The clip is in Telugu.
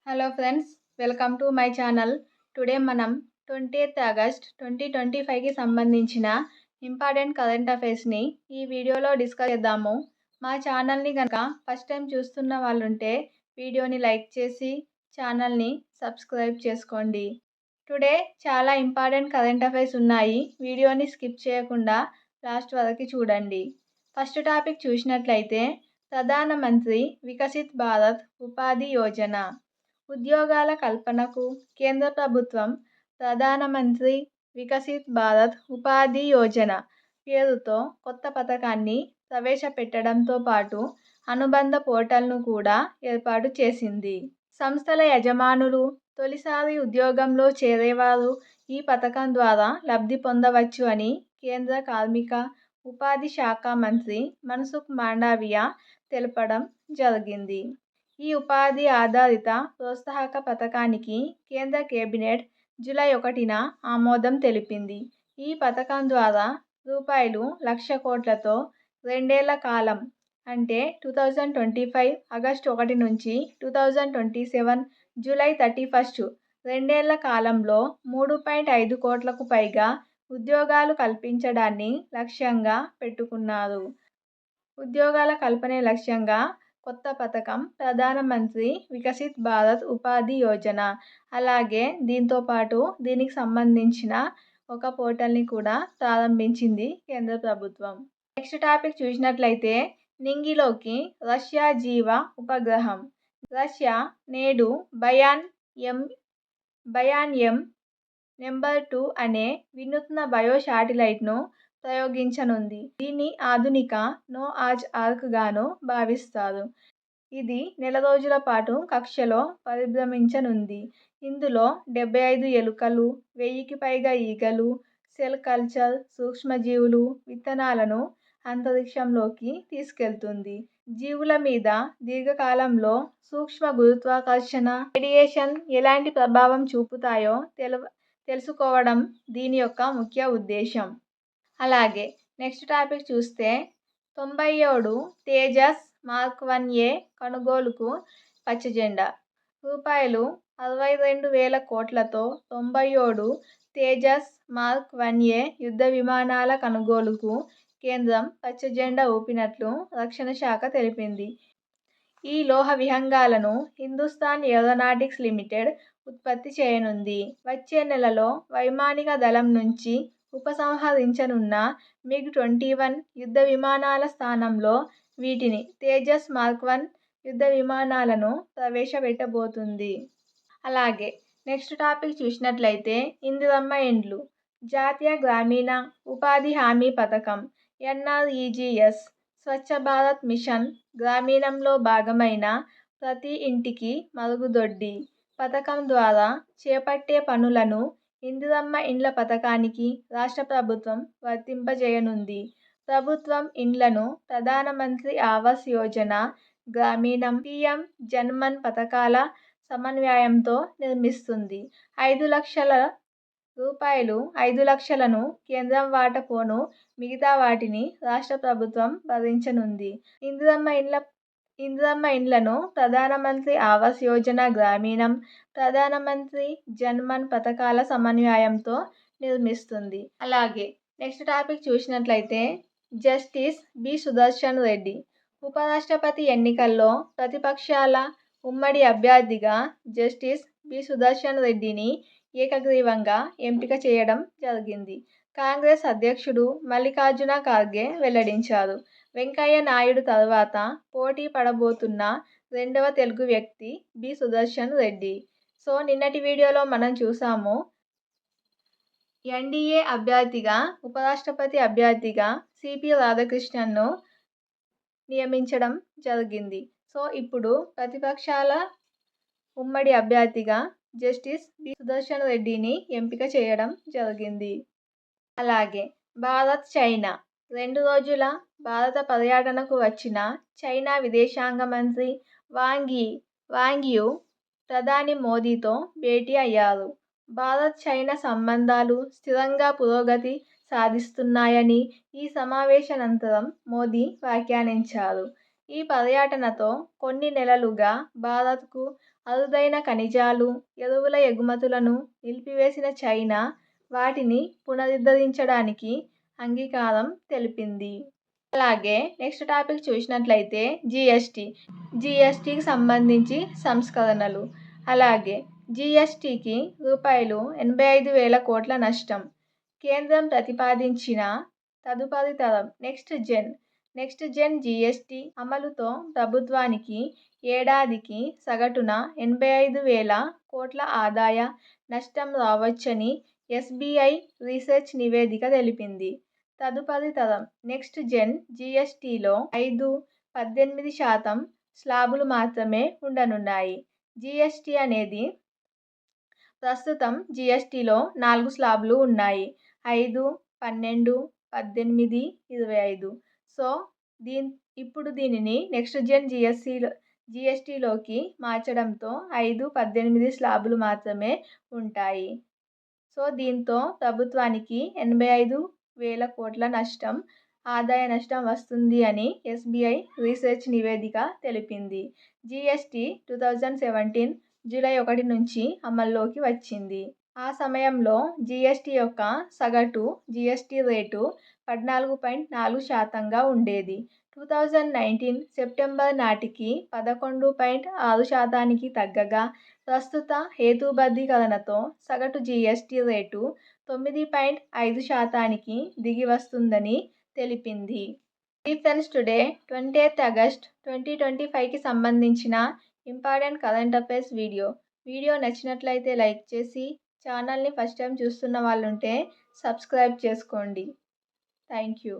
Hello friends, welcome to my channel. Today మనం 20th ఆగస్ట్ 2025కి సంబంధించిన ఇంపార్టెంట్ కరెంట్ అఫైర్స్ని ఈ వీడియోలో డిస్కస్ చేద్దాము. మా ఛానల్ని కనుక ఫస్ట్ టైం చూస్తున్న వాళ్ళుంటే వీడియోని లైక్ చేసి ఛానల్ని సబ్స్క్రైబ్ చేసుకోండి. టుడే చాలా ఇంపార్టెంట్ కరెంట్ అఫైర్స్ ఉన్నాయి. వీడియోని స్కిప్ చేయకుండా లాస్ట్ వరకు చూడండి. ఫస్ట్ టాపిక్ చూసినట్లయితే ప్రధానమంత్రి వికసిత్ భారత్ ఉపాధి యోజన ఉద్యోగాల కల్పనకు కేంద్ర ప్రభుత్వం ప్రధానమంత్రి వికసిత్ భారత్ ఉపాధి యోజన పేరుతో కొత్త పథకాన్ని ప్రవేశపెట్టడంతో పాటు అనుబంధ పోర్టల్ను కూడా ఏర్పాటు చేసింది. సంస్థల యజమానులు తొలిసారి ఉద్యోగంలో చేరేవారు ఈ పథకం ద్వారా లబ్ధి పొందవచ్చు అని కేంద్ర కార్మిక ఉపాధి శాఖ మంత్రి మన్సుఖ్ మాండవియా తెలపడం జరిగింది. ఈ ఉపాధి ఆధారిత ప్రోత్సాహక పథకానికి కేంద్ర కేబినెట్ జూలై 1న ఆమోదం తెలిపింది. ఈ పథకం ద్వారా రూ.1,00,000 కోట్లతో 2 ఏళ్ల కాలం అంటే 2025 ఆగస్టు 1 నుంచి 2027 జూలై 31 2 ఏళ్ల కాలంలో 3.5 కోట్లకు పైగా ఉద్యోగాలు కల్పించడాన్ని లక్ష్యంగా పెట్టుకున్నారు. ఉద్యోగాల కల్పనే లక్ష్యంగా కొత్త పథకం ప్రధానమంత్రి వికసిత్ భారత్ ఉపాధి యోజన. అలాగే దీంతోపాటు దీనికి సంబంధించిన ఒక పోర్టల్ని కూడా ప్రారంభించింది కేంద్ర ప్రభుత్వం. నెక్స్ట్ టాపిక్ చూసినట్లయితే నింగిలోకి రష్యా జీవ ఉపగ్రహం. రష్యా నేడు బయాన్ ఎం నెంబర్ 2 అనే వినూత్న బయో శాటిలైట్ను ప్రయోగించనుంది. దీన్ని ఆధునిక నో-ఆజ్ ఆర్క్ గాను భావిస్తారు. ఇది నెల రోజుల పాటు కక్షలో పరిభ్రమించనుంది. ఇందులో 75 ఎలుకలు, 1000కి పైగా ఈగలు, సెల్ కల్చర్ సూక్ష్మజీవులు, విత్తనాలను అంతరిక్షంలోకి తీసుకెళ్తుంది. జీవుల మీద దీర్ఘకాలంలో సూక్ష్మ గురుత్వాకర్షణ, రేడియేషన్ ఎలాంటి ప్రభావం చూపుతాయో తెలుసుకోవడం దీని యొక్క ముఖ్య ఉద్దేశం. అలాగే నెక్స్ట్ టాపిక్ చూస్తే 97 తేజస్ మార్క్ 1A కొనుగోలుకు పచ్చజెండా. రూ.62,000 కోట్లతో 97 తేజస్ మార్క్ 1A యుద్ధ విమానాల కొనుగోలుకు కేంద్రం పచ్చజెండా ఊపినట్లు రక్షణ శాఖ తెలిపింది. ఈ లోహ విహంగాలను హిందుస్థాన్ ఏరోనాటిక్స్ లిమిటెడ్ ఉత్పత్తి చేయనుంది. వచ్చే నెలలో వైమానిక దళం నుంచి ఉపసంహరించనున్న MiG-21 యుద్ధ విమానాల స్థానంలో వీటిని తేజస్ మార్క్ 1 యుద్ధ విమానాలను ప్రవేశపెట్టబోతుంది. అలాగే నెక్స్ట్ టాపిక్ చూసినట్లయితే ఇందిరమ్మ ఇండ్లు. జాతీయ గ్రామీణ ఉపాధి హామీ పథకం NREGS స్వచ్ఛ భారత్ మిషన్ గ్రామీణంలో భాగమైన ప్రతి ఇంటికి మరుగుదొడ్డి పథకం ద్వారా చేపట్టే పనులను ఇందిరమ్మ ఇండ్ల పథకానికి రాష్ట్ర ప్రభుత్వం వర్తింపజేయనుంది. ప్రభుత్వం ఇండ్లను ప్రధానమంత్రి ఆవాస్ యోజన, గ్రామీణం, PM జన్మన్ పథకాల సమన్వయంతో నిర్మిస్తుంది. 5 లక్షల రూపాయలు 5 లక్షలను కేంద్రం వాటా పోను మిగతా వాటిని రాష్ట్ర ప్రభుత్వం భరించనుంది. ఇందిరమ్మ ఇండ్లను ప్రధానమంత్రి ఆవాస్ యోజన, గ్రామీణం, ప్రధానమంత్రి జన్మన్ పథకాల సమన్వయంతో నిర్మిస్తుంది. అలాగే నెక్స్ట్ టాపిక్ చూసినట్లయితే జస్టిస్ బి సుదర్శన్ రెడ్డి. ఉపరాష్ట్రపతి ఎన్నికల్లో ప్రతిపక్షాల ఉమ్మడి అభ్యర్థిగా జస్టిస్ బి సుదర్శన్ రెడ్డిని ఏకగ్రీవంగా ఎంపిక చేయడం జరిగింది. కాంగ్రెస్ అధ్యక్షుడు మల్లికార్జున ఖార్గే వెల్లడించారు. వెంకయ్య నాయుడు తర్వాత పోటీ పడబోతున్న రెండవ తెలుగు వ్యక్తి బి సుదర్శన్ రెడ్డి. సో నిన్నటి వీడియోలో మనం చూసాము NDA అభ్యర్థిగా ఉపరాష్ట్రపతి అభ్యర్థిగా CP రాధాకృష్ణన్ను నియమించడం జరిగింది. సో ఇప్పుడు ప్రతిపక్షాల ఉమ్మడి అభ్యర్థిగా జస్టిస్ బి సుదర్శన్ రెడ్డిని ఎంపిక చేయడం జరిగింది. అలాగే భారత్ చైనా 2 రోజుల భారత పర్యటనకు వచ్చిన చైనా విదేశాంగ మంత్రి వాంగ్ యీ ప్రధాని మోదీతో భేటీ అయ్యారు. భారత్ చైనా సంబంధాలు స్థిరంగా పురోగతి సాధిస్తున్నాయని ఈ సమావేశానంతరం మోదీ వ్యాఖ్యానించారు. ఈ పర్యటనతో కొన్ని నెలలుగా భారత్కు అరుదైన ఖనిజాలు, ఎరువుల ఎగుమతులను నిలిపివేసిన చైనా వాటిని పునరుద్ధరించడానికి అంగీకారం తెలిపింది. అలాగే నెక్స్ట్ టాపిక్ చూసినట్లయితే జీఎస్టీకి సంబంధించి సంస్కరణలు. అలాగే జీఎస్టీకి రూ. 85,000 కోట్ల నష్టం. కేంద్రం ప్రతిపాదించిన తదుపరి తరం నెక్స్ట్ జెన్ జీఎస్టీ అమలుతో ప్రభుత్వానికి ఏడాదికి సగటున 85,000 కోట్ల ఆదాయ నష్టం రావచ్చని ఎస్బీఐ రీసెర్చ్ నివేదిక తెలిపింది. తదుపరి తరం నెక్స్ట్ జెన్ జీఎస్టీలో 5-18% స్లాబులు మాత్రమే ఉండనున్నాయి. జీఎస్టీ అనేది ప్రస్తుతం జీఎస్టీలో 4 స్లాబులు ఉన్నాయి. 5, 12, 18, 25. సో ఇప్పుడు దీనిని నెక్స్ట్ జెన్ జీఎస్టీలోకి మార్చడంతో 5-18 స్లాబులు మాత్రమే ఉంటాయి. సో దీంతో ప్రభుత్వానికి 85,000 కోట్ల ఆదాయ నష్టం వస్తుంది అని ఎస్బీఐ రీసెర్చ్ నివేదిక తెలిపింది. జీఎస్టీ 2017 జూలై 1 నుంచి అమల్లోకి వచ్చింది. ఆ సమయంలో జీఎస్టీ యొక్క సగటు జీఎస్టీ రేటు 14.4%గా ఉండేది. 2019 సెప్టెంబర్ నాటికి 11.6%కి తగ్గగా ప్రస్తుత హేతుబద్ధీకరణతో సగటు జీఎస్టీ రేటు 9.5%కి దిగి వస్తుందని తెలిపింది. ఇది ఫ్రెండ్స్ టుడే 20th August 2025కి సంబంధించిన ఇంపార్టెంట్ కరెంట్ అఫైర్స్ వీడియో నచ్చినట్లయితే లైక్ చేసి ఛానల్ని ఫస్ట్ టైం చూస్తున్న వాళ్ళుంటే సబ్స్క్రైబ్ చేసుకోండి. Thank you.